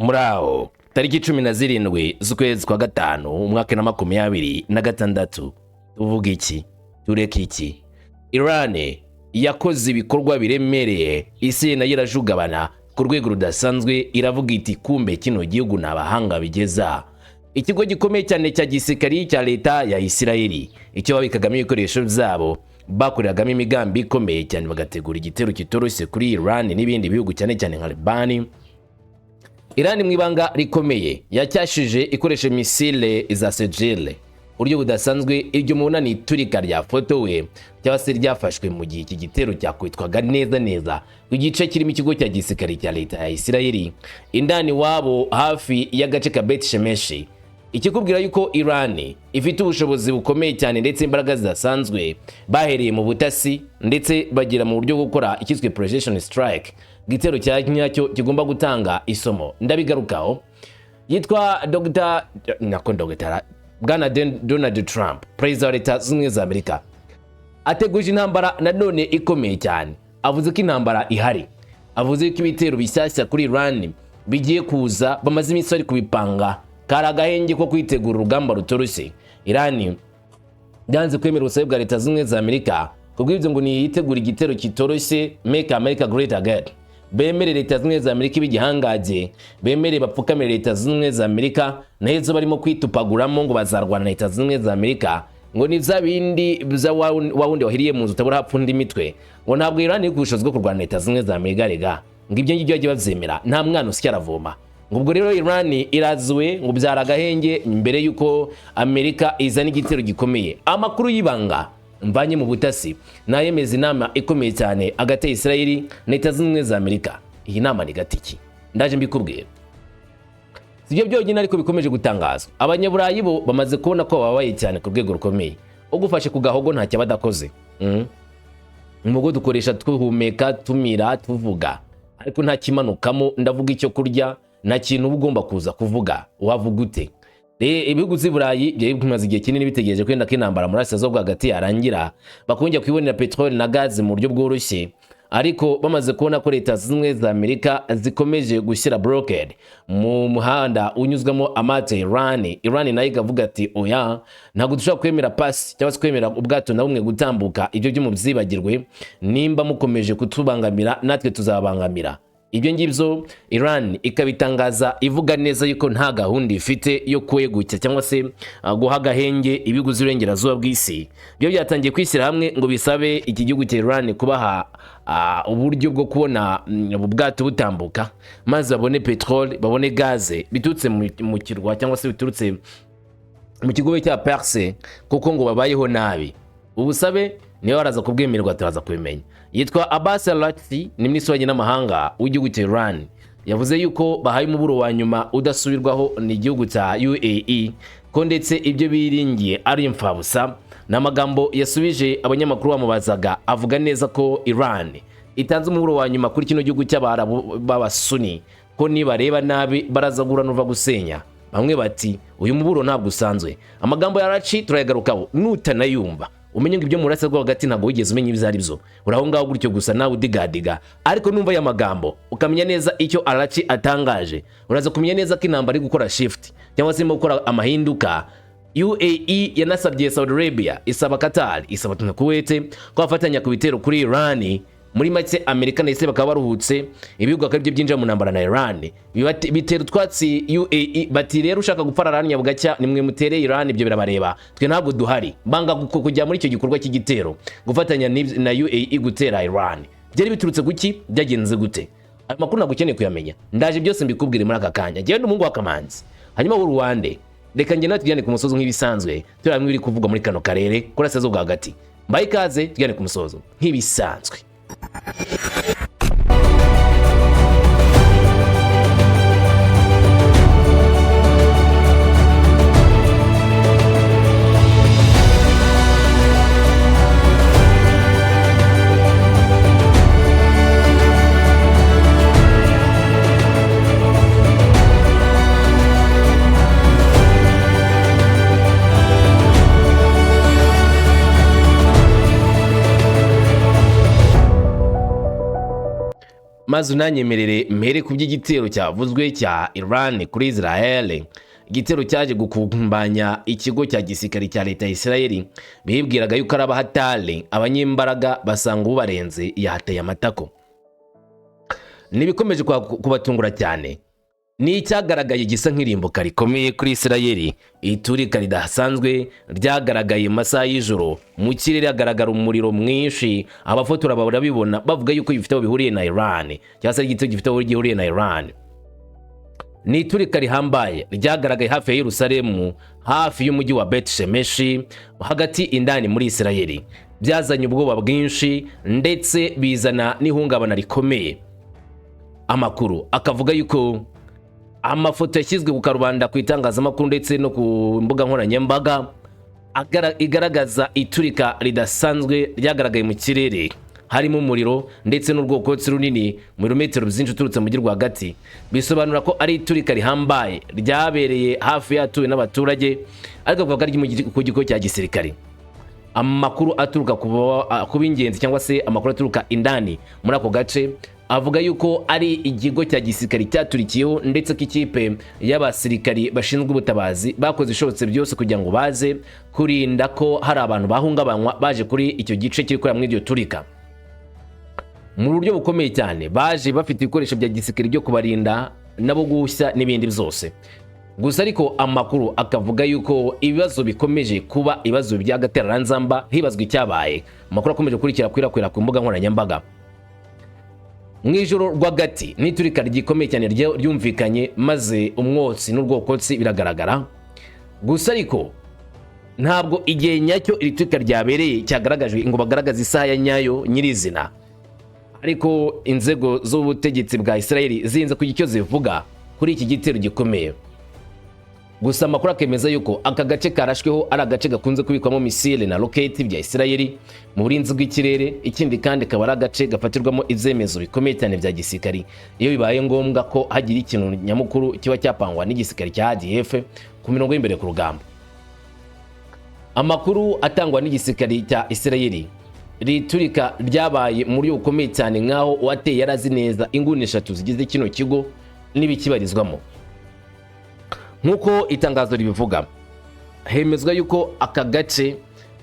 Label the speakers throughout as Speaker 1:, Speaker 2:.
Speaker 1: muraho tariki 17 z'ukwezi kwa gatanu umwaka na 2026 tuvuga iki tureka iki? Iran yakoze ibikorwa biremereye, isi nayo irajugabana ku rwego rudasanzwe, iravuga iti kumbe kino gihugu n'abahanga bigeza. Ikigo gikomeye cyane cya gisirikari cya leta ya Isirayeli icyo babikagamo ibikoresho byabo bakoreragamo imigambi ikomeye cyane, bagategura igitero kitoroshye kuri Iran n'ibindi bihugu cyane cyane nka Liban. Iran mu ibanga rikomeye yacyashije ikoresha misile za Sejele buryo budasanzwe. Iryo mubona ni iturika rya foto we cyangwa se ryafashwe mu gihe iki gitero cyakwitwaga neza ku gice kirimo ikigo cya gisirikari cya leta ya Isirayeli indani wabo hafi y'agace ka Bet Shemeshi. Ikikubwira yuko Iran ifite ubushobozi bukomeye cyane ndetse imbaraga zidasanzwe, bahereye mu butasi ndetse bagira mu buryo gukora ikizwe precision strike, gitero cya nyacyo kigomba gutanga isomo. Ndabigarukaho. Yitwa Dr. Bwana Donald Trump, President wa Leta Zunze za Amerika, ateguje intambara nanone ikomeye cyane. Avuze ko intambara ihari, avuze ko ibitero bishyashya kuri Iran bigiye kuza, bamaze iminsi bari kubipanga, kari agahenge ko kwitegura urugamba rutoroshye. Iran yanze kwemera ubusabe bwa Leta Zunze za Amerika kubw'ibyo ngo niyitegura igitero kitoroshye, Make America Great Again. Bemere Leta Zunze za Amerika ibigihangaje, bemere bapfukamire Leta Zunze za Amerika, nahezo barimo kwitupaguramo ngo bazarwana na Leta Zunze za Amerika, ngo ni za bindi bya wawundi wahiriye mu nzu utabura hapfundi mitwe, ngo ntabwo Iran iri kubushobozi bwo kurwana Leta Zunze za Amerika rega, ngo ibyo ngibyo bajye bavyemera, nta mwana usya aravoma. Ngo ubwo rero Iran irazwe ngo byara gahenge mbere yuko Amerika izana igitero gikomeye. Amakuru y'ibanga mvanye mu butasi nayemeza inama ikomeye cyane agate Isirayeli na Leta Zunze za Amerika. Iyi nama ni gatiki, ndaje mbikubwira. Sibyo byonyine ariko bikomeje gutangazwa. Abanyaburayi bo bamaze kubona ko babaye cyane ku rwego rukomeye, ugufashe ku gahogo ntacyo badakoze. Umugo dukoresha twuhumeka, tumira, tuvuga, ariko nta kimanukamo. Ndavuga icyo kurya, nta kintu ugomba kuza kuvuga. Wavuga ute? Ibihugu z'Iburayi bimaze igihe kinini bitegereje kwenda k'intambara muri Asia zo hagati yarangira, bakongera kwibonera petrol na gaz mu buryo bworoshye, ariko bamaze kubona ko Leta Zunze za Amerika zikomeje gushyira blockade mu muhanda unyuzwamo amate Iran nayo ikavuga ati oya, ntabwo dushobora kwemera pass cyangwa se kwemera ubwato na bumwe gutambuka. Ibyo byo mubyibagirwe, nimba mukomeje kutubangamira natwe tuzabangamira. Ibyo ngibyo Iran ikabitangaza ivuga neza yuko nta gahunda ifite yo kwegukira cyangwa se guha gahenge ibihugu z'Iburengerazuba bw'isi. Byo byatangiye kwishyira hamwe ngo bisabe iki gihugu cya Iran kubaha uburyo bwo kubona ubwato butambuka, maze babone petrol, babone gaze biturutse mu kirwa cyangwa se biturutse mu kigo cya Perse, kuko ngo babayeho nabi. Ubusabe niyo baraza kubwemererwa, turaza kubimenya. Yitwa Abbas Araghchi, ni minisitiri w'amahanga w'igihugu cya Iran, yavuze yuko bahaye umuburo wa nyuma udasubirwaho n'igihugu cya UAE, ko ndetse ibyo biringiye ari imfabusa. N'amagambo yasubije abanyamakuru bamubazaga, avuga neza ko Iran itanze umuburo wa nyuma kuri kino gihugu cy'Abarabu b'Abasuni, ko nibareba nabi barazagura nuva gusenya. Bamwe bati uyu muburo ntabwo usanzwe. Amagambo ya Araghchi turayagarukaho, nutanayumva umenye ngo ibyo mu rasa rwo hagati ntabwo wigeze umenya ibyo ari byo, uraho ngaho gutyo gusa nawe udigadiga. Ariko numva ya magambo ukamenya neza icyo Araghchi atangaje, uraza kumenya neza ko intambara iri gukora shift cyangwa se gukora amahinduka. UAE yanasabye Saudi Arabia, isaba Qatar, isaba Kuwait ko bafatanya ku bitero kuri Iran. Muri make Amerika na Israel bakaba baruhutse, ibihugu akabyo byinjira mu ntambara na Iran. Bitera twatsi UAE bati rero ushaka gupfara Iran nyabugacya nimwe mutere Iran, ibyo birabareba, twe ntabwo duhari. Banga kujya muri icyo gikorwa cy'igitero gufatanya na UAE gutera Iran. Byari biturutse guki, byagenze gute? Ayo makuru nagukeneye kuyamenya, ndaje byose mbikubwire muri aka kanya. Jewe n'umuhungu wa Kamanzi, hanyuma w'u Rwanda, reka ngende tujyane ku musozo nk'ibisanzwe, turamwe biri kuvugwa muri kano karere kora Asia zo hagati. Mbaye ikaze tujyane ku musozo nk'ibisanzwe. maze unanyemerere mpere ku by'igitero cyavuzwe cya Iran kuri Israel. Igitero cyaje gukumbanya ikigo cya gisirikare cya leta ya Israel, bibwiraga yuko ari abahatari, abanyembaraga basanga ubarenze yahateye amatako. Nibikomeje kubatungura cyane, ni icyagaragaye gisa nk'irimbuka rikomeye kuri Israel. Iturika ridasanzwe ryagaragaye masaha y'ijoro, mu kirere hagaragara umuriro mwinshi, abafotora barabibona bavuga yuko gifite aho bihuriye na Iran, cyangwa se igitero gifite aho gihuriye na Iran. Ni iturika rihambaye ryagaragaye hafi ya Yerusalemu, hafi y'umujyi wa Bet Shemeshi, hagati indani muri Israel. Byazanye ubwoba bwinshi ndetse bizana n'ihungabana rikomeye. Amakuru akavuga yuko amafoto yashyizwe ku karubanda ku itangazamakuru ndetse no ku mbuga nkoranyambaga igaragaza iturika ridasanzwe ryagaragaye mu kirere, harimo umuriro ndetse n'urwokotsi runini mu birometero byinshi uturutse mu gihugu rwagati. Bisobanura ko ari iturika rihambaye ryabereye hafi y'atuwe n'abaturage, ariko kuvuga ari ku kigo cya gisirikare. Amakuru aturuka ku b'ingenzi cyangwa se amakuru aturuka indani muri ako gace avuga yuko ari ikigo cya gisirikare cyaturikiyeho, ndetse ko ikipe y'abasirikari bashinzwe ubutabazi bakoze ishobotse byose kugira ngo baze kurinda ko hari abantu bahungabanywa baje kuri icyo gice kiri kurira muri iryo turika. Mu buryo bukomeye cyane baje bafite ibikoresho bya gisirikare byo kubarinda nabo gushya n'ibindi byose. Gusa ariko amakuru akavuga yuko ibibazo bikomeje kuba ibibazo by'agatereranzamba, hibazwa icyabaye. Amakuru akomeje kwirakwira ku mbuga nkoranyambaga. Mu ijoro rwagati n'iturika rigikomeye cyane ryumvikanye, maze umwotsi n'urwokotsi biragaragara. Gusa ariko ntabwo igihe nyacyo iri turika ryabereye cyagaragajwe ngo bagaragaze isaha ya nyayo nyirizina, ariko inzego z'ubutegetsi bwa Israel zinze kugira icyo zivuga kuri iki gitero gikomeye. Gusa amakuru akemeza yuko aka gace karashweho ari agace gakunze kubikwamo misile na roketi bya Israel mu burinzi bw'ikirere. Ikindi kandi kaba ari agace gafatirwamo ibyemezo bikomeye cyane bya gisirikari iyo bibaye ngombwa ko hagira ikintu nyamukuru kiba cyapangwa n'igisirikare cya ADF ku mirongo y'imbere ku rugamba. Amakuru atangwa n'igisirikare cya Israel, riturika ryabaye mu buryo bukomeye cyane, nkaho uwateye yarazi neza inguni eshatu zigize kino kigo n'ibikibarizwamo. Nkuko itangazo ribivuga, hemezwa yuko aka gace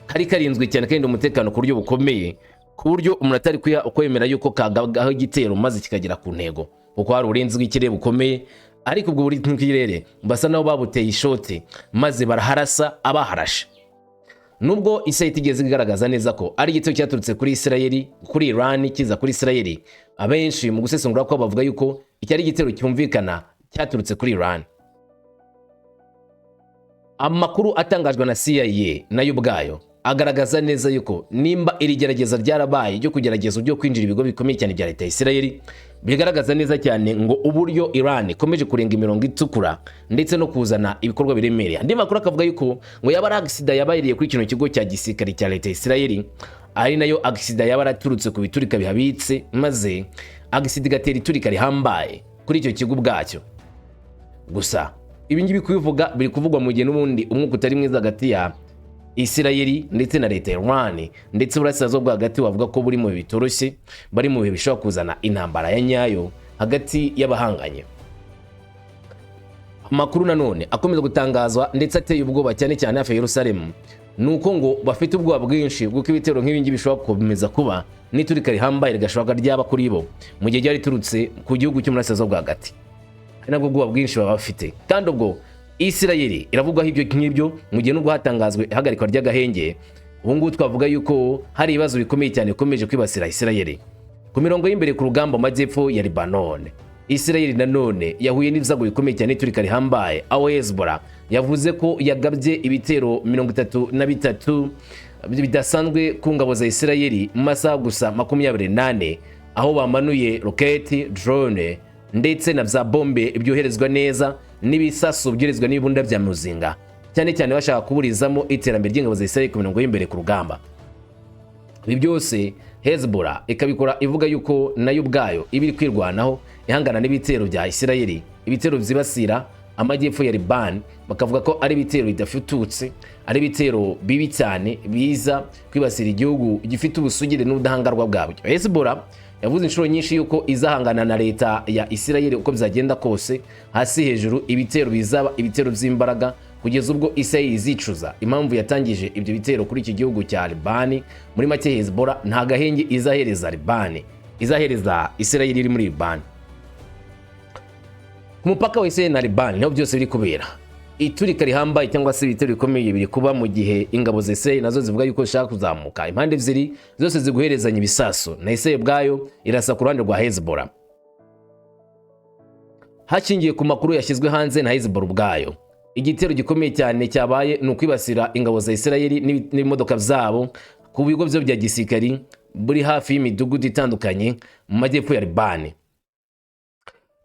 Speaker 1: kari karinzwe cyane kandi umutekano ku buryo bukomeye, ku buryo umuntu atari kwemera yuko kagagaho igitero maze kikagera ku ntego, kuko hari uburinzi bw'ikirere bukomeye. Ariko ubwo burinzi bw'ikirere basa naho babuteye ishoti maze baraharasa abaharashe. Nubwo Israel itigeze igaragaza neza ko ari igitero cyaturutse kuri Israel, kuri Iran kiza kuri Israel, abenshi mu gusesengura ko bavuga yuko iki ari igitero cyumvikana cyaturutse kuri Iran. Amakuru atangajwe na CIA nayo ubwayo agaragaza neza yuko nimba iri gerageza ryarabaye ryo kugerageza byo kwinjira ibigo bikomeye cyane bya leta ya Israel, bigaragaza neza cyane ngo uburyo Iran ikomeje kurenga imirongo itukura ndetse no kuzana ibikorwa biremereye. Andi makuru akavuga yuko ngo yaba ari accident yabayiriye kuri kino kigo cya gisirikare cya leta ya Israel, ari nayo accident yaba araturutse ku biturika bihabitse, maze accident igatera iturika rihambaye kuri icyo kigo ubwacyo. Gusa ibi ngibi kubivuga biri kuvugwa mu gihe n'ubundi umwuka utari mwiza hagati ya Israel ndetse na leta ya Iran, ndetse burasirazuba hagati wavuga ko buri mu bihe bitoroshye, bari mu bihe bishobora kuzana intambara ya nyayo hagati y'abahanganye. Amakuru nanone akomeza gutangazwa ndetse ateye ubwoba cyane cyane hafi ya Yerusalemu, nuko ngo bafite ubwoba bwinshi bw'uko ibitero nk'ibi ngibi bishobora gukomeza kuba n'iturika rihambaye rigashoboka ryaba kuri bo mu gihe ryari turutse ku gihugu cy'umurasirazuba hagati. Nabwo ubwoba bwinshi baba bafite, kandi ubwo Israel iravugwaho ibyo nk'ibyo mu gihe nubwo hatangazwe ihagarikwa ry'agahenge. Ubu ngubu twavuga yuko hari ibibazo bikomeye cyane bikomeje kwibasira Israel ku mirongo y'imbere ku rugamba mu majyepfo ya Lebanon. Israel nanone yahuye n'ibizago bikomeye cyane iturika rihambaye, aho Hezbollah yavuze ko yagabye ibitero 33 bidasanzwe ku ngabo za Israel mu masaha gusa 28, aho bamanuye roketi, drone ndetse na za bombe byoherezwa neza n'ibisasu byoherezwa n'ibunda bya muzinga, cyane cyane bashaka kuburizamo iterambere ry'ingabo za Israel ku mirongo y'imbere ku rugamba. Ibi byose Hezbollah ikabikora ivuga yuko nayo ubwayo ibiri kwirwanaho ihangana n'ibitero bya Israel, ibitero byibasira amajyepfo ya Liban, bakavuga ko ari ibitero bidafututse, ari ibitero bibi cyane biza kwibasira igihugu gifite ubusugire n'ubudahangarwa bwabyo. Hezbollah yavuze inshuro nyinshi yuko izahangana na leta ya Isirayeli uko bizagenda kose, hasi hejuru, ibitero bizaba ibitero by'imbaraga kugeza ubwo Isirayeli izicuza impamvu yatangije ibyo bitero kuri iki gihugu cya Libani. Muri make Hezbollah nta gahenge izahereza Libani, izahereza Isirayeli iri muri Libani. Ku mupaka wa Isirayeli na Libani niho byose biri kubera. Iturika rihambaye cyangwa se ibitero bikomeye biri kuba mu gihe ingabo za Isirayeli nazo zivuga yuko zishaka kuzamuka. Impande ebyiri zose ziguherezanya ibisasu, na Isirayeli bwayo irasa ku ruhande rwa Hezbollah. Hashingiye ku makuru yashyizwe hanze na Hezbollah ubwayo, igitero gikomeye cyane cyabaye ni ukwibasira ingabo za Isirayeli n'imodoka zabo ku bigo byo bya gisirikari buri hafi y'imidugudu itandukanye mu majyepfo ya Libani.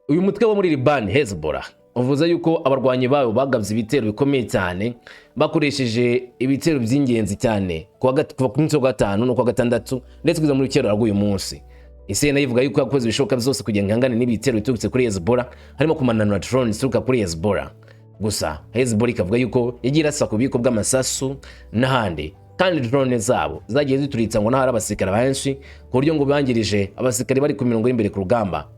Speaker 1: Uyu mutwe wo muri Libani Hezbollah uvuze yuko abarwanyi bayo bagabye ibitero bikomeye cyane bakoresheje ibitero by'ingenzi cyane kuva ku munsi wa gatanu no kuwa gatandatu ndetse kugeza muri kero rw'uyu munsi. Isirayeli ivuga yuko yakoze ibishoboka byose kugira ngo ihangane n'ibitero biturutse kuri Hezbollah, harimo kumananura drone zituruka kuri Hezbollah. Gusa Hezbollah ikavuga yuko yagiye irasa ku bubiko bw'amasasu n'ahandi, kandi drone zabo zagiye zituritsa ngo n'ahari abasirikare benshi ku buryo ngo bangirije abasirikare bari ku mirongo y'imbere ku rugamba.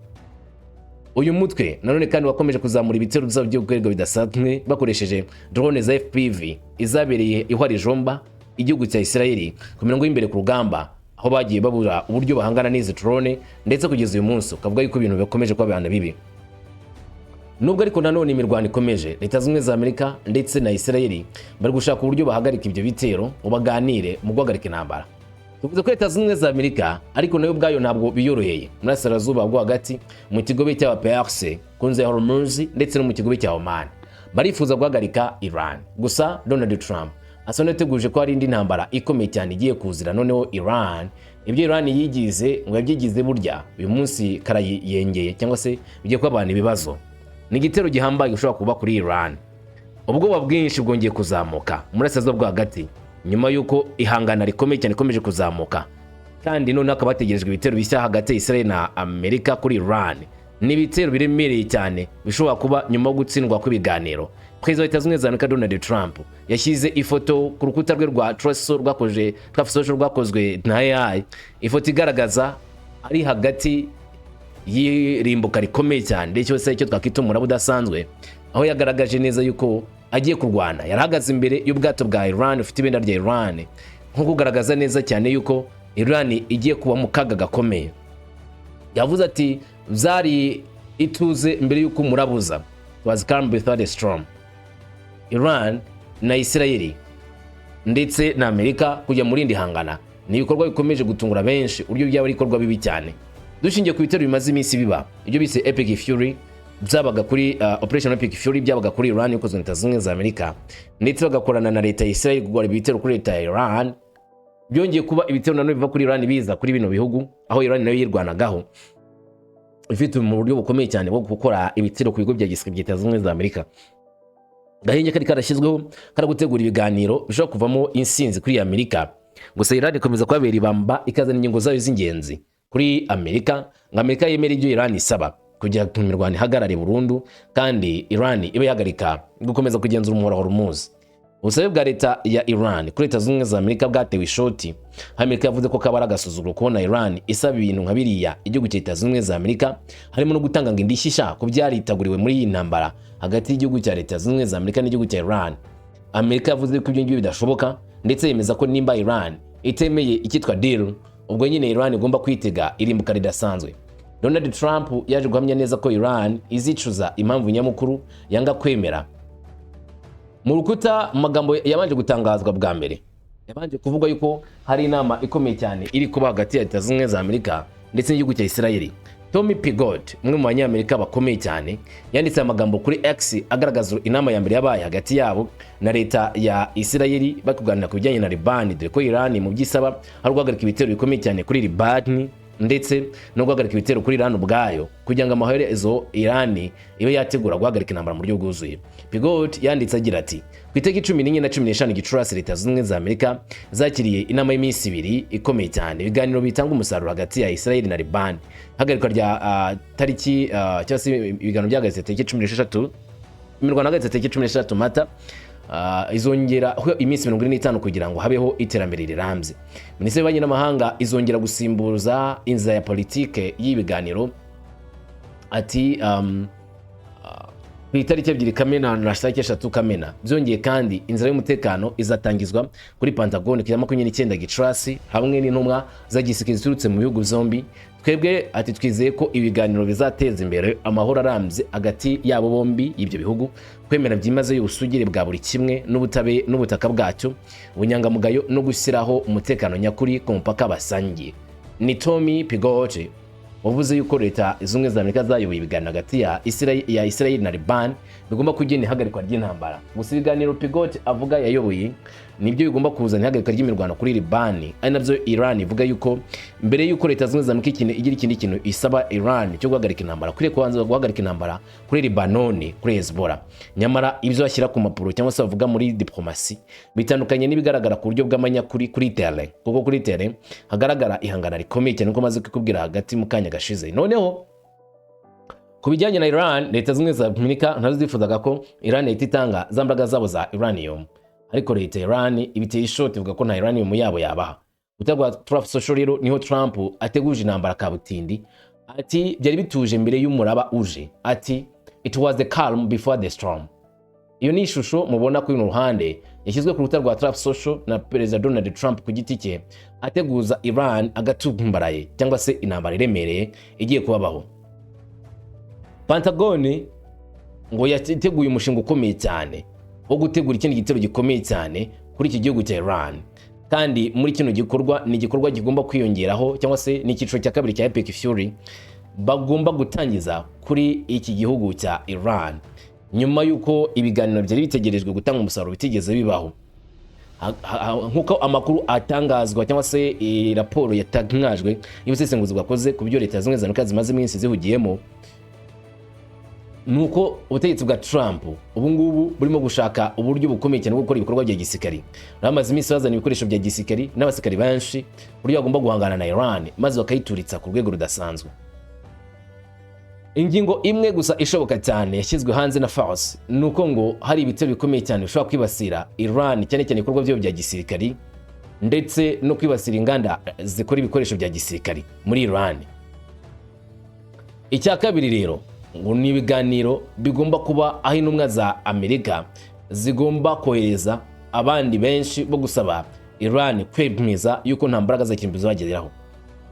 Speaker 1: Uyu mutwe nanone kandi wakomeje kuzamura ibitero byabo byo kwereka bidasanzwe bakoresheje drone za FPV izabereye ihwari Jomba, igihugu cya Isirayeli, ku mirongo y'imbere ku rugamba, aho bagiye babura uburyo bahangana n'izi drone, ndetse kugeza uyu munsi ukavuga yuko ibintu bikomeje kuba bihana bibi. Nubwo ariko nanone imirwano ikomeje, Leta Zunze za Amerika ndetse na Isirayeli bari gushaka uburyo bahagarika ibyo bitero ngo baganire mu guhagarika intambara. Tuvuze ko Leta Zunze za Amerika ariko nayo ubwayo ntabwo biyoroheye muri Asirazuba bwo hagati, mu kigobe cya Perse kunze Hormuz ndetse no mu kigobe cya Oman, barifuza guhagarika Iran. Gusa Donald Trump asa n'uteguje ko hari indi ntambara ikomeye cyane igiye kuzira noneho Iran. Ibyo Iran yigize ngo yabyigize burya uyu munsi karayiyengeye cyangwa se bigiye kuba abantu ibibazo. Ni igitero gihambaye ushobora kuba kuri Iran. Ubwoba bwinshi bwongeye kuzamuka muri Asirazuba bwo hagati nyuma yuko ihangana rikomeye cyane ikomeje kuzamuka, kandi none akaba bategerejwe ibitero bishya hagati ya Isirayeli na Amerika kuri Iran. Ni ibitero biremereye cyane bishobora kuba nyuma yo gutsindwa kw'ibiganiro. Perezida wa Leta Zunze za Amerika Donald Trump yashyize ifoto ku rukuta rwe rwa Truth Social rwakozwe na AI, ifoto igaragaza ari hagati y'irimbuka rikomeye cyane ndetse cyose icyo twakita umuraba udasanzwe, aho yagaragaje neza yuko agiye kurwana. Yarahagaze imbere y'ubwato bwa Iran ufite ibendera rya Iran, nko kugaragaza neza cyane yuko Iran igiye kuba mu kaga gakomeye. Yavuze ati zari ituze mbere y'uko umurabuza, was calm before the storm. Iran na Isirayeli ndetse na Amerika kujya muri indi hangana ni ibikorwa bikomeje gutungura benshi, uburyo byaba ari ibikorwa bibi cyane. Dushingiye ku bitero bimaze iminsi biba, ibyo bise Epic Fury byabaga kuri Operation Epic Fury byabaga kuri Iran yuko Leta Zunze za Amerika, ndetse bagakorana na leta ya Isirayeli kugura ibitero kuri leta ya Iran. Byongeye kuba ibitero nanone biva kuri Iran biza kuri bino bihugu, aho Iran nayo yirwanagaho ifite mu buryo bukomeye cyane bwo gukora ibitero ku bigo bya gisirikare bya Leta Zunze za Amerika. Gahenge kari karashyizweho kara gutegura ibiganiro bishobora kuvamo insinzi kuri Amerika. Gusa Iran ikomeza kwabera ibamba ikazana ingingo zayo z'ingenzi kuri Amerika, ngo Amerika yemera ibyo Iran isaba kugira ngo imirwano ihagarare burundu, kandi Iran ibe yahagarika gukomeza kugenzura umuhora wa Hormuz. Ubusabe bwa leta ya Iran kuri Leta Zunze za Amerika bwatewe ishoti. Amerika yavuze ko kabara agasuzuguro kubona Iran isaba ibintu nka biriya igihugu cya Leta Zunze za Amerika, harimo no gutanga ngo indishyi ku byariteguriwe muri iyi ntambara hagati y'igihugu cya Leta Zunze za Amerika n'igihugu cya Iran. Amerika yavuze ko ibyo ngibyo bidashoboka, ndetse yemeza ko nimba Iran itemeye icyitwa deal, ubwo nyine Iran igomba kwitega irimbuka ridasanzwe. Donald Trump yaje guhamya neza ko Iran izicuza impamvu nyamukuru yanga kwemera. Mu rukuta mu magambo yabanje gutangazwa bwa mbere, yabanje kuvuga yuko hari inama ikomeye cyane iri kuba hagati ya Leta Zunze za Amerika ndetse n'igihugu cya Isirayeli. Tommy Pigott, umwe mu banyamerika bakomeye cyane, yanditse amagambo kuri X agaragaza inama ya mbere yabaye hagati yabo na leta ya Isirayeli bakuganira ku bijyanye na Liban, dore ko Iran mu byisaba ari guhagarika ibitero bikomeye cyane kuri Liban ndetse no guhagarika ibitero kuri Iran ubwayo kugira ngo amaherezo Iran ibe yategura guhagarika intambara mu buryo bwuzuye. Pigott yanditse agira ati ku itariki 14 na 15 Gicurasi Leta Zunze za Amerika zakiriye inama y'iminsi ibiri ikomeye cyane, ibiganiro bitanga umusaruro hagati ya Isirayeli na Liban. Hagarikwa rya cyangwa se ibiganiro byahagaze tariki 16 imirwano hagati tariki 16 Mata izongera iminsi 45 kugira ngo habeho iterambere rirambye. Minisiteri y'Ububanyi n'Amahanga izongera gusimbuza inzira ya politike y'ibiganiro ati ku itariki 2 Kamena na 3 Kamena. Byongeye kandi inzira y'umutekano izatangizwa kuri Pentagon ku ya 29 Gicurasi hamwe n'intumwa za gisirikare ziturutse mu bihugu zombi. Twebwe ati twizeye ko ibiganiro bizateza imbere amahoro arambye hagati yabo bombi y'ibyo bihugu, kwemera byimaze y'ubusugire bwa buri kimwe n'ubutaka bwacyo, ubunyangamugayo no gushyiraho umutekano nyakuri ku mupaka basangiye. Ni Tommy Pigote wavuze yuko leta z'ubumwe za Amerika zayoboye ibiganiro hagati ya Israel na Liban bigomba kugena ihagarikwa ry'intambara. Gusa ibiganiro Pigote avuga yayoboye nibyo bigomba kuzana ihagarikwa ry'imirwano kuri Liban, ari nabyo Iran ivuga yuko mbere yuko leta z'ubumwe za Amerika igira ikindi kintu isaba Iran cyo guhagarika intambara, kuri kubanza guhagarika intambara kuri Lebanon, kuri Hezbollah. Nyamara ibyo bashyira ku mapuro cyangwa se bavuga muri diplomasi bitandukanye n'ibigaragara ku buryo bw'amanyakuri kuri terrain, kuko kuri terrain hagaragara ihangana rikomeye cyane uko maze kukubwira hagati mu kanya gashize. Noneho ku bijyanye na Iran, leta z'ubumwe za Amerika ntazo zifuzaga ko Iran itanga za mbaraga zabo za uranium, ariko leta ya Iran ibiteye ishoti ivuga ko nta uranium yabo yabaha. Utagwa Truth Social rero niho Trump ateguje intambara kabutindi, ati byari bituje mbere y'umuraba uje, ati it was the calm before the storm. Iyo ni ishusho mubona kuri ruhande yashyizwe ku rubuga rwa Truth Social na Perezida Donald Trump ku giti cye ateguza Iran agatumbaraye cyangwa se intambara iremereye igiye kubabaho. Pentagon ngo yateguye umushinga ukomeye cyane wo gutegura ikindi gitero gikomeye cyane kuri iki gihugu cya Iran, kandi muri kino gikorwa ni igikorwa kigomba kwiyongeraho cyangwa se ni icyiciro cya kabiri cya Epic Fury bagomba gutangiza kuri iki gihugu cya Iran nyuma yuko ibiganiro byari bitegerejwe gutanga umusaruro bitigeze bibaho. Nkuko amakuru atangazwa cyangwa se raporo yatangajwe y'ubusesenguzi bwakoze ku byo leta z'ubumwe za Amerika zimaze iminsi zihugiyemo, nuko ubutegetsi bwa Trump ubu ngubu burimo gushaka uburyo bukomeye cyane bwo gukora ibikorwa bya gisirikari. Bamaze iminsi bazana ibikoresho bya gisirikari n'abasirikari benshi buryo bagomba guhangana na Iran maze bakayituritsa ku rwego rudasanzwe. Ingingo imwe gusa ishoboka cyane yashyizwe hanze na Force nuko ngo hari ibitero bikomeye cyane bishobora kwibasira Iran, cyane cyane ibikorwa byo bya gisirikari ndetse no kwibasira inganda zikora ibikoresho bya gisirikari muri Iran. Icya kabiri rero ngo ni ibiganiro bigomba kuba aho intumwa za Amerika zigomba kohereza abandi benshi bo gusaba Iran kwemeza yuko nta mbaraga za kirimbuzi bageraho.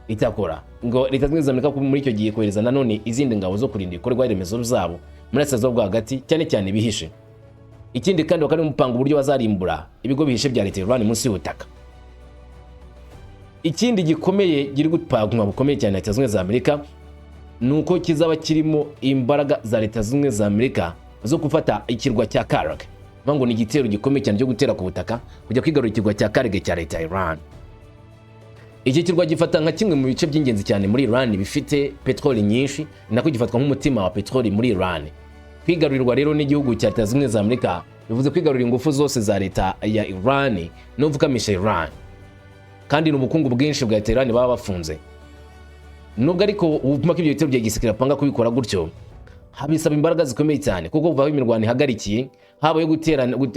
Speaker 1: Itakora ngo leta z'ubumwe za Amerika muri icyo gihe kohereza nanone izindi ngabo zo kurinda ibikorwa remezo byabo muri Asia bwo hagati, cyane cyane bihishe. Ikindi kandi bakari mupanga uburyo bazarimbura ibigo bihishe bya leta Iran munsi y'ubutaka. Ikindi gikomeye giri gupagwa bukomeye cyane leta z'ubumwe za Amerika nuko kizaba kirimo imbaraga za leta z'ubumwe za Amerika zo gufata ikirwa cya Karg. Ngo ni igitero gikomeye cyane cyo gutera ku butaka kujya kwigarura ikirwa cya Karg cya leta ya Iran. Iki kirwa gifata nka kimwe mu bice by'ingenzi cyane muri Iran bifite petroli nyinshi, nako gifatwa nk'umutima wa petroli muri Iran. Kwigarurirwa rero n'igihugu cya leta z'ubumwe za Amerika bivuze kwigarurira ingufu zose za leta ya Iran no gukamisha Iran, kandi n'ubukungu bwinshi bwa leta Iran baba bafunze. Nubwo ariko ubupima ko ibyo bitero bya gisirikare apanga kubikora gutyo habisaba imbaraga zikomeye cyane, kuko kuva aho imirwano ihagarikiye habaye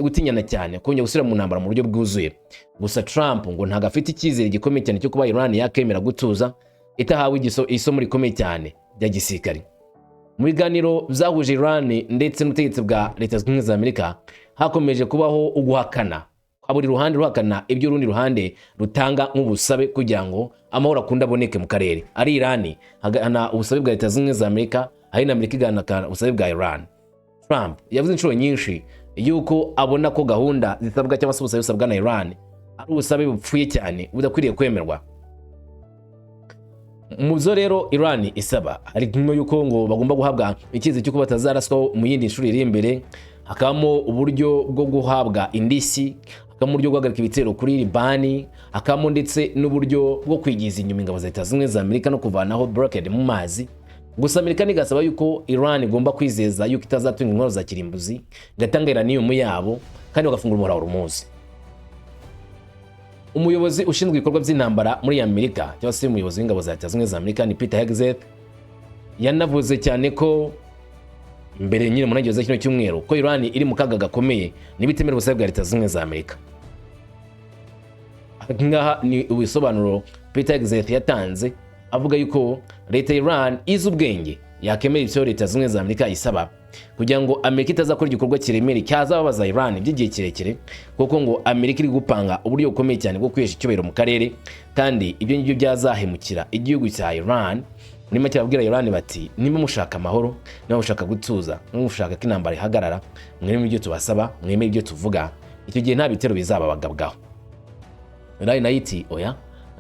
Speaker 1: gutinyana cyane kongera gusubira mu ntambara mu buryo bwuzuye. Gusa Trump ngo ntago afite icyizere gikomeye cyane cyo kuba Iran yakemera gutuza itahawe isomo rikomeye cyane bya gisirikare. Mu biganiro byahuje Iran ndetse n'ubutegetsi bwa leta z'ubumwe za Amerika hakomeje kubaho uguhakana, buri ruhande ruhakana ibyo urundi ruhande rutanga nk'ubusabe kugira ngo amahoro akunda aboneke mu karere. Ari Iran hagana ubusabe bwa leta z'ubumwe za Amerika, hari na Amerika igana ubusabe bwa Iran. Trump yavuze inshuro nyinshi yuko abona ko gahunda zisabwa cyangwa se ubusabe busabwa na Iran ari ubusabe bupfuye cyane budakwiriye kwemerwa. Muzo rero Iran isaba ari kimwe yuko ngo bagomba guhabwa ikizi cyo kuba batazaraswa mu yindi nshuro iri imbere, hakamo uburyo bwo guhabwa indisi, hakamo uburyo guhagarika ibitero kuri Liban, hakamo ndetse n'uburyo bwo kwigiza inyuma ingabo za leta z'ubumwe za Amerika no kuvanaho blockade mu mazi. Gusa Amerika nigasaba yuko Iran igomba kwizeza yuko itazatunga intwaro za kirimbuzi, igatanga uranium yabo kandi bagafungura umuhora w'Ormuz. Umuyobozi ushinzwe ibikorwa by'intambara muri Amerika cyangwa se umuyobozi w'ingabo za leta z'ubumwe za Amerika ni Peter Hegseth yanavuze cyane ko mbere nyine mu ntangiriro za kino cyumweru ko Iran iri mu kaga gakomeye n'ibitemera ubusabe bwa Leta Zunze za Amerika. Ngaha ni ubisobanuro Peter Hegseth yatanze avuga yuko leta ya Iran izi ubwenge yakemera ivyo Leta Zunze za Amerika isaba kugira ngo Amerika itazakora igikorwa kiremere cyazababaza Iran by'igihe kirekire, kuko ngo Amerika iri gupanga uburyo bukomeye cyane bwo kwihesha icyubahiro mu karere, kandi ibyo ngibyo byazahemukira igihugu cya Iran. Muri make babwira Iran bati niba mushaka amahoro, niba mushaka gutuza, niba mushaka ko intambara ihagarara, mwemere ibyo tubasaba, mwemere ibyo tuvuga, icyo gihe nta bitero bizababagabwaho. Iran nayo iti oya,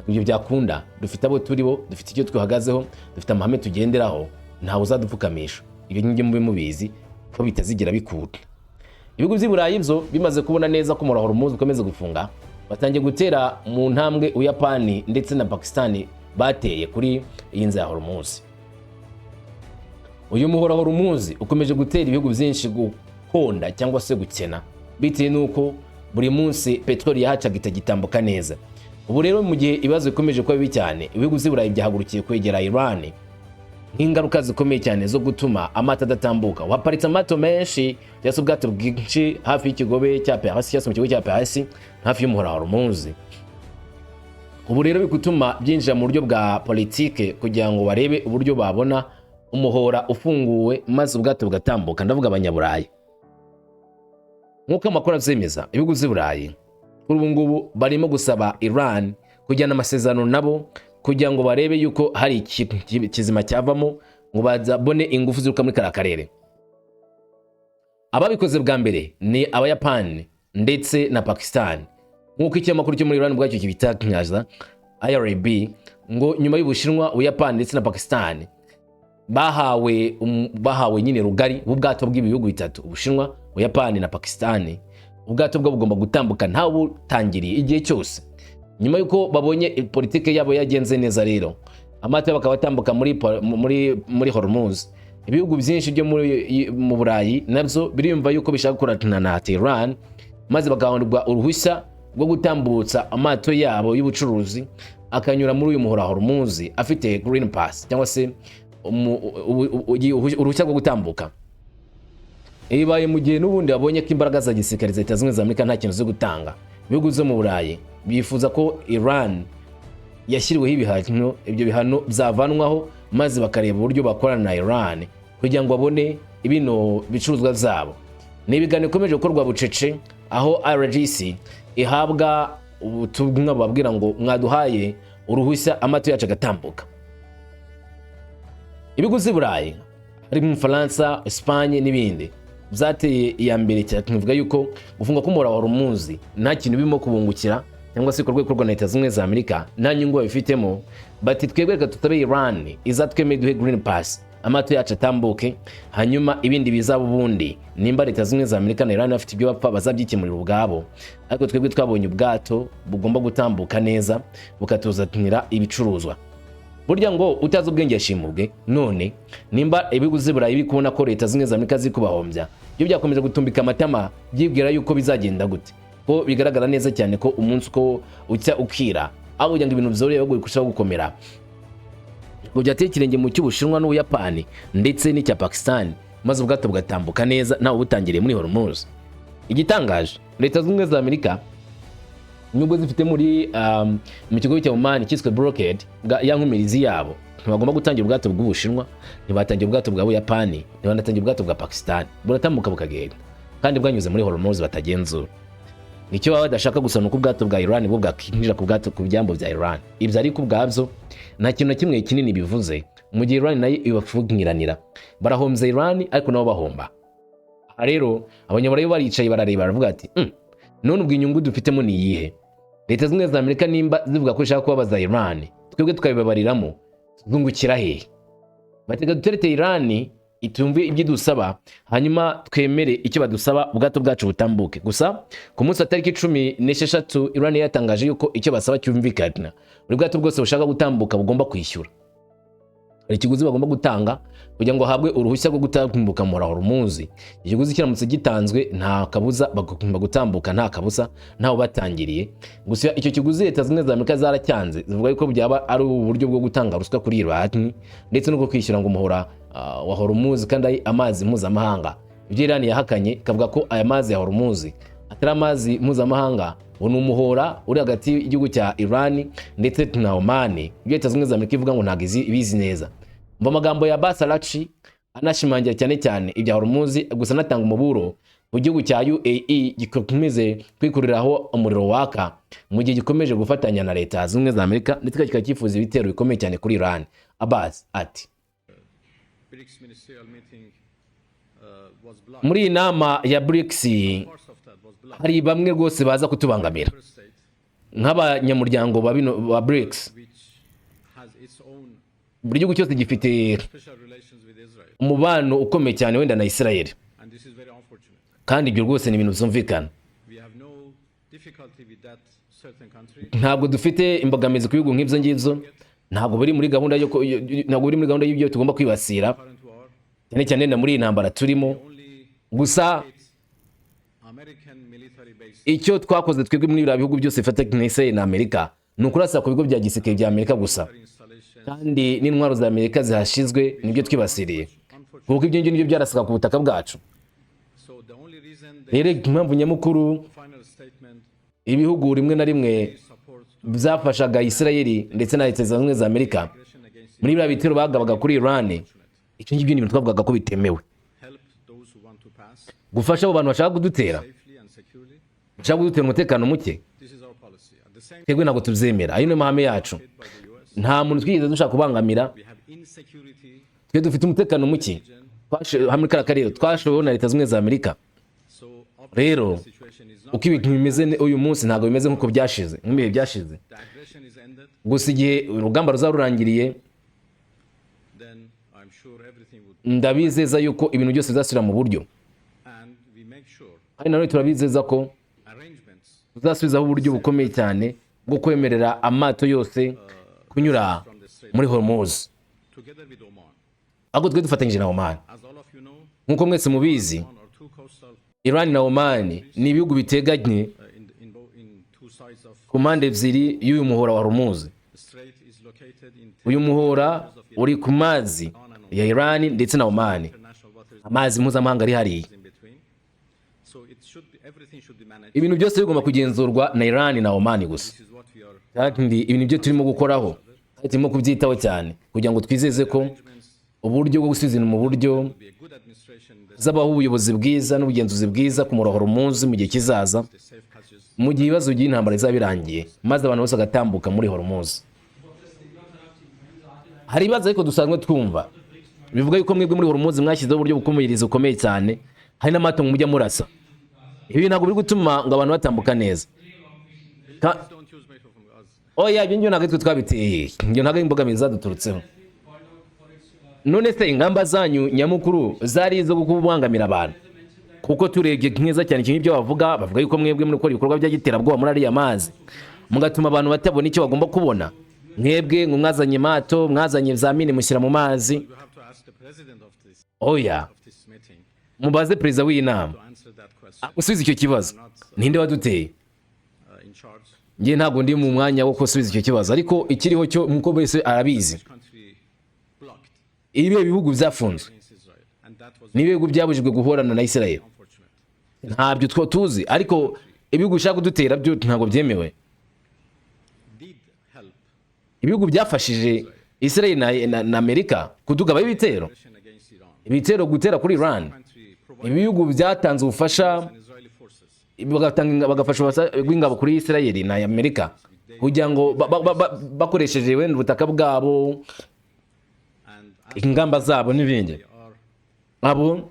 Speaker 1: ibyo byakunda, dufite abo turi bo, dufite icyo twihagazeho, dufite amahame tugenderaho, ntawe uzadupfukamisha. Ibyo ngibyo mube mubizi ko bitazigira bikunda. Ibihugu by'i Burayi byo bimaze kubona neza ko umuhora Hormuz ukomeza gufunga, batangiye gutera mu ntambwe Uyapani ndetse na Pakistan bateye kuri iyi nzira ya Hormuz. Uyu muhora Hormuz ukomeje gutera ibihugu byinshi gukonda cyangwa se gukena, bitewe nuko buri munsi petroli yahacaga itagitambuka neza. Ubu rero mu gihe ibibazo bikomeje kuba bibi cyane, ibihugu by'i Burayi byahagurukiye kwegera Iran nk'ingaruka zikomeye cyane zo gutuma amata adatambuka. Waparitse amato menshi cyangwa se ubwato bwinshi hafi y'ikigobe cya Persi, cyangwa se mu kigo cya Persi hafi y'umuhora Hormuz. Ubu rero bigutuma byinjira mu buryo bwa politike kugira ngo barebe uburyo babona umuhora ufunguwe maze ubwato bugatambuka. Ndavuga abanyaburayi. Nk'uko amakuru avyemeza, ibihugu by'i Burayi kuri ubu ngubu barimo gusaba Iran kujyana amasezerano nabo kugira ngo barebe yuko hari ikizima cyavamo, ngo bazabone ingufu ziruka muri kara karere. Ababikoze bwa mbere ni Abayapani ndetse na Pakistan, nk'uko ikinyamakuru cyo muri Iran bwacyo kibitangaza IRIB, ngo nyuma y'Ubushinwa, Ubuyapani ndetse na Pakistan bahawe nyine rugari ubwato bw'ibihugu bitatu, Ubushinwa, Ubuyapani na Pakistan. Ubwato bwo bugomba gutambuka nta butangiriye igihe cyose. Nyuma yuko babonye politike yabo yagenze neza rero, amata bakaba batambuka muri Hormuz. Ibihugu byinshi byo mu Burayi nabyo biriyumva yuko bishaka gukorana na Tehran, maze bagahabwa uruhushya rwo gutambutsa amato yabo y'ubucuruzi akanyura muri uyu muhora Hormuz afite green pass cyangwa se uruhushya rwo gutambuka. Ibaye mu gihe n'ubundi babonye ko imbaraga za gisirikare za Leta Zunze za Amerika nta kintu zo gutanga. Ibihugu byo mu Burayi bifuza ko Iran yashyiriweho ibihano, ibyo bihano byavanwaho maze bakareba uburyo bakorana na Iran kugira ngo babone ibino bicuruzwa zabo. Ni ibiganiro bikomeje gukorwa bucece, aho RGC ihabwa ubutumwa babwira ngo mwaduhaye uruhushya amato yacu agatambuka. Ibihugu by'i Burayi ari mu Faransa, Espagne n'ibindi byateye iya mbere cyane, tuvuga yuko gufunga k'umuhora wa Hormuz nta kintu birimo kubungukira cyangwa se ikorwa na Leta Zunze za Amerika nta nyungu babifitemo. Bati twebwe reka tutabe Iran izatwemeye duhe green pass amato yacu atambuke, hanyuma ibindi bizaba ubundi nimba Leta Zunze za Amerika na Iran bafite ibyo bapfa bazabyikemurira ubwabo, ariko twebwe twabonye ubwato bugomba gutambuka neza bukatuzanira ibicuruzwa. Burya ngo utazi ubwenge yashimubwe. None nimba ibihugu by'i Burayi bikubona ko Leta Zunze za Amerika zikubahombya, byo byakomeje gutumbika amatama byibwira yuko bizagenda gute, ko bigaragara neza cyane ko umunsi uko ucya ukira aho kugira ngo ibintu byorohe bagoye kurushaho gukomera, ngo byateye ikirenge mu cy'Ubushinwa n'Ubuyapani ndetse n'icya Pakistan, maze ubwato bugatambuka neza ntawe butangiriye muri Hormuz. Igitangaje, Leta Zunze za Amerika nubwo zifite muri mu kigo cya Oman cyiswe blockade ya nkumirizi yabo, ntibagomba gutangira ubwato bw'Ubushinwa, ntibatangira ubwato bwa Ubuyapani, ntibanatangira ubwato bwa Pakistan, buratambuka bukagenda kandi bwanyuze muri Hormuz batagenzura. Nicyo baba badashaka gusa nuko ubwato bwa Iran bwo bwakinjira ku bwato ku byambo bya Iran. Ibyo ariko ubwabyo nta kintu na kimwe kinini bivuze, mu gihe Iran nayo ibafungiranira, barahomza Iran ariko nabo bahomba. Aha rero abanyaburayi baricaye barareba baravuga ati none ubwo inyungu dufitemo ni iyihe? Leta Zunze za Amerika nimba zivuga ko ishaka kubabaza Iran, twebwe tukabibabariramo zungukira hehe? Batega duterete Iran itumve ibyo dusaba, hanyuma twemere icyo badusaba, ubwato bwacu butambuke. Gusa ku munsi wa tariki 16 Iran yatangaje yuko icyo basaba cyumvikana, buri bwato bwose bushaka gutambuka bugomba kwishyura. Hari ikiguzi bagomba gutanga kugira ngo habwe uruhushya rwo gutambuka muri Hormuz. Ikiguzi kiramutse gitanzwe nta kabuza bagomba gutambuka nta kabuza ntaho batangiriye. Gusa icyo kiguzi Leta Zunze za Amerika zaracyanze, zivuga yuko byaba ari uburyo bwo gutanga ruswa kuri Iran ndetse no kwishyura ngo umuhora wa Hormuz kandi ari amazi mpuzamahanga. Ibyo Iran yahakanye ikavuga ko aya mazi ya Hormuz atari amazi mpuzamahanga, ni umuhora uri hagati y'igihugu cya Iran ndetse na Oman. Ibyo Leta Zunze Ubumwe za Amerika ivuga ngo ntabwo ibizi neza. Mva amagambo ya Abbas Araghchi anashimangira cyane ibya Hormuz, gusa anatanga umuburo mu gihugu cya UAE gikomeze kwikuriraho umuriro waka mu gihe gikomeje gufatanya na Leta Zunze Ubumwe za Amerika ndetse kikaba cyifuza ibitero bikomeye cyane kuri Iran. Abbas ati muri iyi nama ya BRICS hari bamwe rwose baza kutubangamira nk'abanyamuryango ba BRICS. Buri gihugu cyose gifite umubano ukomeye cyane wenda na Israel, kandi ibyo rwose ni ibintu byumvikana. Ntabwo dufite imbogamizi ku bihugu nk'ibyo ngibyo, ntabwo biri muri gahunda y'ibyo tugomba kwibasira cyane cyane na muri iyi ntambara turimo. Gusa icyo twakoze twebwe muri biriya bihugu byose bifatanya na Israel na Amerika ni ukurasa ku bigo bya gisirikare bya Amerika gusa, kandi n'intwaro za Amerika zihashizwe nibyo twibasiriye, kuko ibyo ngibyo byarasaga ku butaka bwacu. Rero impamvu nyamukuru ibihugu rimwe na rimwe byafashaga Israel ndetse na Leta Zunze Ubumwe za Amerika muri biriya bitero bagabaga kuri Iran, icyo ngibyo ni ibintu twavugaga ko bitemewe. Gufasha abo bantu bashaka kudutera, bashaka kudutera umutekano muke, twebwe ntabwo tubyemera. Ayo ni amahame yacu, nta muntu twigeze dushaka kubangamira. Twe dufite umutekano muke hamwe kara karere twashoboye na Leta Zunze Ubumwe za Amerika. Rero uko ibintu bimeze uyu munsi ntabwo bimeze nk'uko byashize, nk'ibihe byashize. Gusa igihe urugamba ruzarurangiriye, ndabizeza yuko ibintu byose bizasubira mu buryo, kandi nanone turabizeza ko tuzasubizaho uburyo bukomeye cyane bwo kwemerera amato yose kunyura muri Hormuz, ahubwo twe dufatanyije na Oman. Nk'uko mwese mubizi, Iran na Oman ni ibihugu biteganye ku mpande ebyiri y'uyu muhora wa Hormuz. Uyu muhora uri ku mazi ya Iran ndetse na Oman, amazi mpuzamahanga ari hariya. Ibintu byose bigomba kugenzurwa na Iran na Oman gusa, kandi ibintu byo turimo gukoraho turimo kubyitaho cyane kugira ngo twizeze ko uburyo bwo gusubizana mu buryo zabaho ubuyobozi bwiza n'ubugenzuzi bwiza ku muhora wa Hormuz mu gihe kizaza, mu gihe ibibazo by'intambara bizaba birangiye, maze abantu bose bagatambuka muri Hormuz. Hari ibibazo ariko dusanzwe twumva bivuga yuko mwebwe muri Hormuz mwashyizeho uburyo bukomereza ukomeye cyane, hari n'amato mujya murasa. Ibi ntabwo biri gutuma ngo abantu batambuka neza. Oya, ibyo ntabwo twe twabiteye, ibyo ntabwo imbogamizi zaduturutseho. None se ingamba zanyu nyamukuru zari izo kubangamira abantu? Kuko turebye nkiza cyane ikintu ibyo bavuga yuko mwebwe muri gukora ibikorwa by'iterabwoba muri ariya mazi, mugatuma abantu batabona icyo bagomba kubona. Mwebwe ngo mwazanye mato, mwazanye zamini mushyira mu mazi. Oya, mubaze perezida w'iyi nama usubiza icyo kibazo. Ninde waduteye? Ngiye ntabwo ndi mu mwanya wo gusubiza icyo kibazo, ariko ikiriho cyo nkuko bese arabizi, ibihe bihugu byafunzwe n'ibihugu byabujijwe guhorana na Israel. Ntabyo tuzi, ariko ibihugu bishaka kudutera byo ntabwo byemewe. Ibihugu byafashije Israel na Amerika kudugaba ibitero gutera kuri Iran. Ibihugu byatanze ubufasha, bagafasha bw'ingabo kuri Israel na Amerika kugira ngo bakoresheje wenda ubutaka bwabo, ingamba zabo n'ibindi. Abo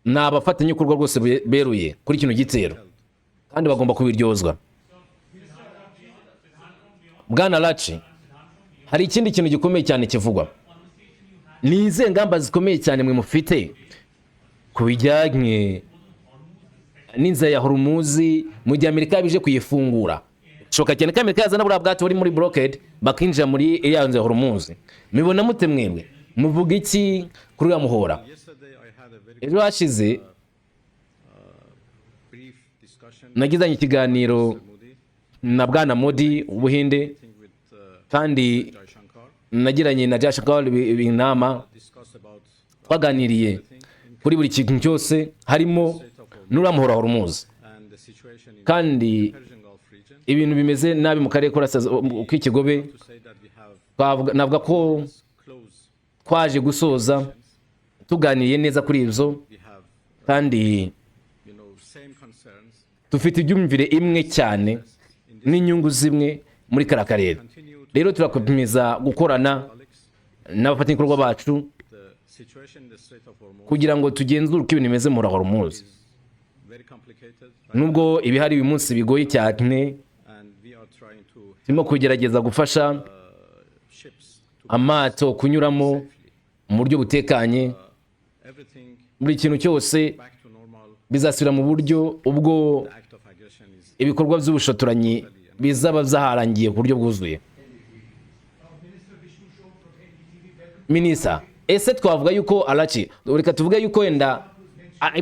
Speaker 1: ni abafatanyabikorwa rwose beruye kuri kino gitero, kandi bagomba kubiryozwa. Bwana Araghchi, hari ikindi kintu gikomeye cyane kivugwa. Ni izihe ngamba zikomeye cyane mwe mufite ku bijyanye n'inzira ya Hormuz mu gihe Amerika bije kuyifungura? Shoka cyane ko Amerika yazana buriya bwato buri muri blockade bakinjira muri iya nzira ya Hormuz. Mibona mute mwebwe? Muvuga iki kuri uriya muhora? Ejo hashize nagizanye ikiganiro na Bwana Modi w'Ubuhinde, kandi nagiranye na Josh Gall inama twaganiriye kuri buri kintu cyose harimo n'uramuhora Hormuz kandi ibintu bimeze nabi mu karere k'ikigobe. Navuga ko twaje gusoza tuganiriye neza kuri ibyo kandi dufite ibyumvire imwe cyane n'inyungu zimwe muri kara karere. Rero turakomeza gukorana n'abafatanyabikorwa bacu kugira ngo tugenzure uko ibintu bimeze muri Hormuz. Nubwo ibihari uyu munsi bigoye cyane, turimo kugerageza gufasha amato kunyuramo mu buryo butekanye. Buri kintu cyose bizasubira mu buryo ubwo ibikorwa by'ubushotoranyi bizaba byaharangiye ku buryo bwuzuye. Minisa, ese twavuga yuko Alachi, reka tuvuge yuko wenda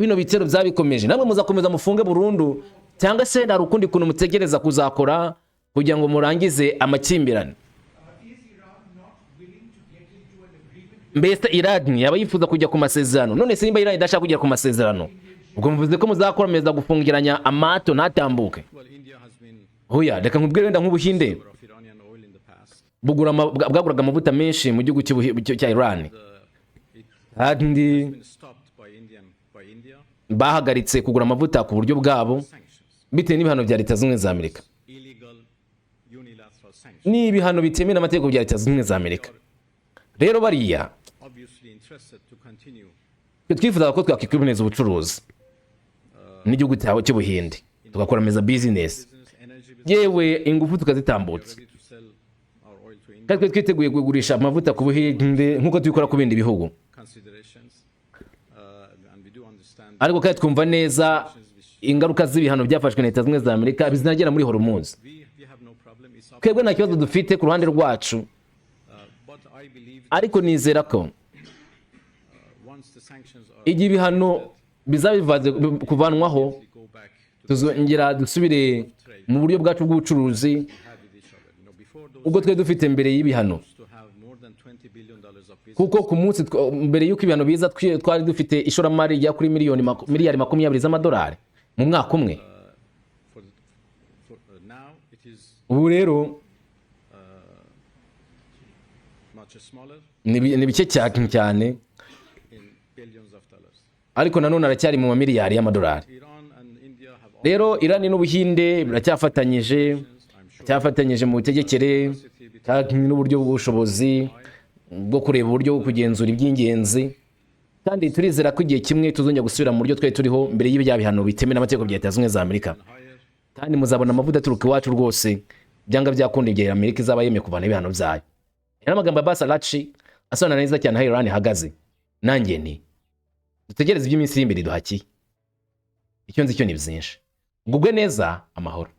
Speaker 1: bino bitero byabikomeje, namwe muzakomeza mufunge burundu cyangwa se nta rukundi kuntu mutegereza kuzakora kugira ngo murangize amakimbirane? Mbese Iran yaba yifuza kujya ku masezerano? None se nimba Iran idashaka kujya ku masezerano, ubwo muvuze ko muzakomeza gufungiranya amato ntatambuke? Hoya, reka nkubwire wenda nk'Ubuhinde bwaguraga amavuta menshi mu gihugu cya Iran, kandi bahagaritse kugura amavuta ku buryo bwabo bitewe n'ibihano bya Leta Zunze Ubumwe za Amerika. Ni ibihano bitemewe n'amategeko bya Leta Zunze Ubumwe za Amerika. Rero bariya twifuza ko twakwiboneza ubucuruzi n'igihugu cyawe cy'Ubuhinde, tugakora meza business, yewe ingufu tukazitambutsa, kandi twiteguye kugurisha amavuta ku Buhinde nk'uko tubikora ku bindi bihugu. Ariko kandi twumva neza ingaruka z'ibihano byafashwe na Leta Zunze Ubumwe za Amerika bizinagera muri Hormuz. Twebwe nta kibazo dufite ku ruhande rwacu, ariko nizera ko igihe ibihano bizabivaze kuvanwaho tuzongera dusubire mu buryo bwacu bw'ubucuruzi ubwo twe dufite mbere y'ibihano, kuko ku munsi mbere y'uko ibihano biza twari dufite ishoramari rya kuri miliyari 20 z'amadolari mu mwaka umwe. Ubu rero ni bike cyane, ariko nanone aracyari mu mamiliyari y'amadolari. Rero Iran n'Ubuhinde biracyafatanyije mu butegekere kandi n'uburyo bw'ubushobozi bwo kureba uburyo bwo kugenzura iby'ingenzi, kandi turizera ko igihe kimwe tuzongera gusubira mu buryo twari turiho mbere y'ibya bihano bitemewe n'amategeko bya Leta Zunze Ubumwe za Amerika. Kandi muzabona amavuta aturuka iwacu rwose, byanga byakunda igihe Amerika izaba yemeye kuvana ibihano byayo. Era amagambo ya Alachi asobanura neza cyane aho Iran ihagaze. Nanjye ni dutegereze iby'iminsi iri imbere duhakiye, icyo nzi cyo ni byinshi. Ngubwe neza, amahoro.